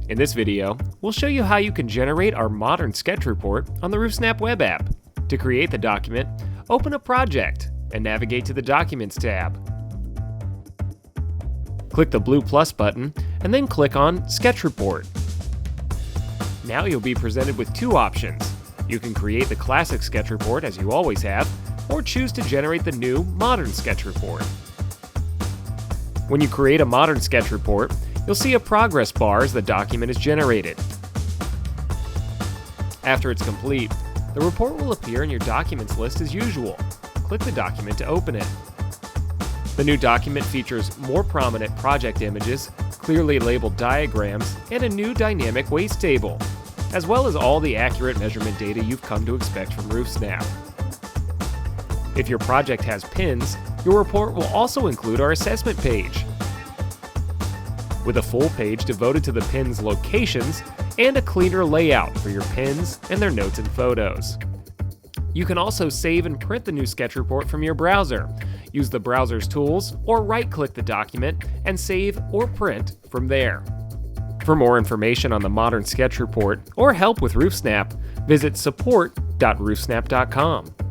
In this video, we'll show you how you can generate our modern sketch report on the RoofSnap web app. To create the document, open a project and navigate to the Documents tab. Click the blue plus button and then click on Sketch Report. Now you'll be presented with two options. You can create the classic sketch report as you always have, or choose to generate the new modern sketch report. When you create a modern sketch report, you'll see a progress bar as the document is generated. After it's complete, the report will appear in your documents list as usual. Click the document to open it. The new document features more prominent project images, clearly labeled diagrams, and a new dynamic waste table, as well as all the accurate measurement data you've come to expect from RoofSnap. If your project has pins, your report will also include our assessment page, with a full page devoted to the pins' locations and a cleaner layout for your pins and their notes and photos. You can also save and print the new sketch report from your browser. Use the browser's tools or right-click the document and save or print from there. For more information on the modern sketch report or help with RoofSnap, visit support.roofsnap.com.